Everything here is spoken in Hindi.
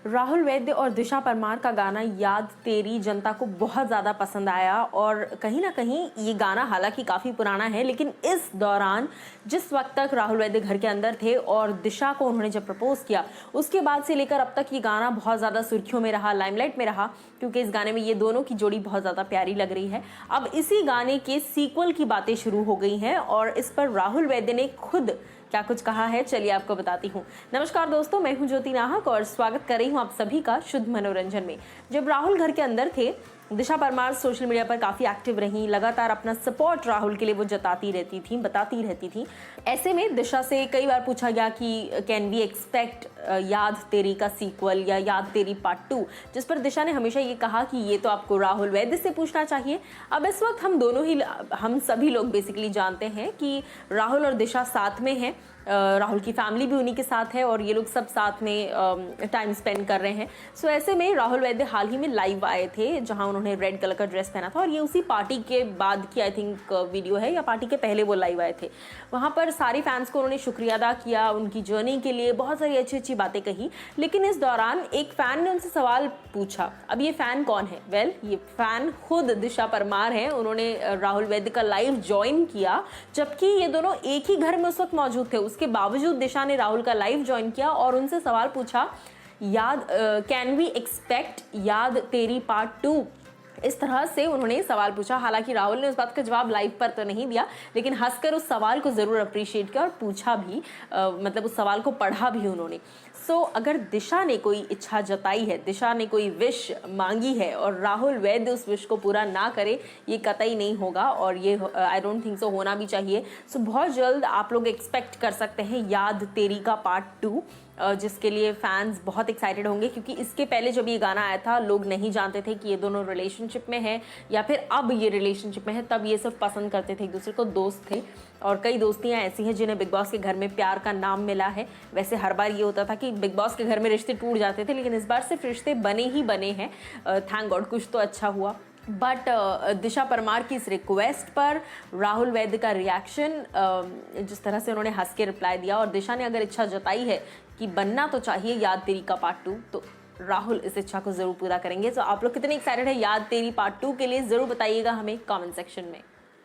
राहुल वैद्य और दिशा परमार का गाना याद तेरी जनता को बहुत ज़्यादा पसंद आया और कहीं ना कहीं ये गाना हालांकि काफ़ी पुराना है, लेकिन इस दौरान जिस वक्त तक राहुल वैद्य घर के अंदर थे और दिशा को उन्होंने जब प्रपोज किया उसके बाद से लेकर अब तक ये गाना बहुत ज़्यादा सुर्खियों में रहा, लाइमलाइट में रहा, क्योंकि इस गाने में ये दोनों की जोड़ी बहुत ज़्यादा प्यारी लग रही है। अब इसी गाने के सीक्वल की बातें शुरू हो गई हैं और इस पर राहुल वैद्य ने खुद क्या कुछ कहा है, चलिए आपको बताती हूँ। नमस्कार दोस्तों, मैं हूँ ज्योति नाहक और स्वागत कर रही हूँ आप सभी का शुद्ध मनोरंजन में। जब राहुल घर के अंदर थे, दिशा परमार सोशल मीडिया पर काफ़ी एक्टिव रहीं, लगातार अपना सपोर्ट राहुल के लिए वो जताती रहती थी, बताती रहती थी। ऐसे में दिशा से कई बार पूछा गया कि कैन वी एक्सपेक्ट याद तेरी का सीक्वल या याद तेरी पार्ट 2, जिस पर दिशा ने हमेशा ये कहा कि ये तो आपको राहुल वैद्य से पूछना चाहिए। अब इस वक्त हम सभी लोग बेसिकली जानते हैं कि राहुल और दिशा साथ में हैं, राहुल की फैमिली भी उन्हीं के साथ है और ये लोग सब साथ में टाइम स्पेंड कर रहे हैं। सो ऐसे में राहुल वैद्य हाल ही में लाइव आए थे जहां उन्होंने रेड कलर का ड्रेस पहना था और ये उसी पार्टी के बाद की आई थिंक वीडियो है या पार्टी के पहले वो लाइव आए थे। वहां पर सारे फैंस को उन्होंने शुक्रिया अदा किया, उनकी जर्नी के लिए बहुत सारी अच्छी अच्छी बातें कही। लेकिन इस दौरान एक फैन ने उनसे सवाल पूछा। अब ये फैन कौन है? ये फैन खुद दिशा परमार है। उन्होंने राहुल वैद्य का लाइव ज्वाइन किया जबकि ये दोनों एक ही घर में उस वक्त मौजूद थे। उसके बावजूद दिशा ने राहुल का लाइव ज्वाइन किया और उनसे सवाल पूछा, कैन वी एक्सपेक्ट याद तेरी पार्ट 2? इस तरह से उन्होंने सवाल पूछा। हालांकि राहुल ने उस बात का जवाब लाइव पर तो नहीं दिया, लेकिन हंसकर उस सवाल को जरूर अप्रिशिएट किया और पूछा भी, मतलब उस सवाल को पढ़ा भी उन्होंने। सो अगर दिशा ने कोई इच्छा जताई है, दिशा ने कोई विश मांगी है और राहुल वैद्य उस विश को पूरा ना करे, ये कतई नहीं होगा और ये आई डोंट थिंक सो होना भी चाहिए। सो बहुत जल्द आप लोग एक्सपेक्ट कर सकते हैं याद तेरी का पार्ट 2, जिसके लिए फैंस बहुत एक्साइटेड होंगे, क्योंकि इसके पहले जब ये गाना आया था लोग नहीं जानते थे कि ये दोनों रिलेशनशिप में है या फिर अब ये रिलेशनशिप में है। तब ये सब पसंद करते थे, एक दूसरे को दोस्त थे और कई दोस्तियां ऐसी हैं जिन्हें बिग बॉस के घर में प्यार का नाम मिला है। वैसे हर बार ये होता था कि बिग बॉस के घर में रिश्ते टूट जाते थे, लेकिन इस बार सिर्फ रिश्ते बने ही बने हैं। थैंक गॉड, कुछ तो अच्छा हुआ। बट दिशा परमार की इस रिक्वेस्ट पर राहुल वैद्य का रिएक्शन, जिस तरह से उन्होंने हंस के रिप्लाई दिया, और दिशा ने अगर इच्छा जताई है कि बनना तो चाहिए याद तेरी का पार्ट 2, तो राहुल इस इच्छा को जरूर पूरा करेंगे। तो आप लोग कितने एक्साइटेड है याद तेरी पार्ट 2 के लिए, जरूर बताइएगा हमें कमेंट सेक्शन में।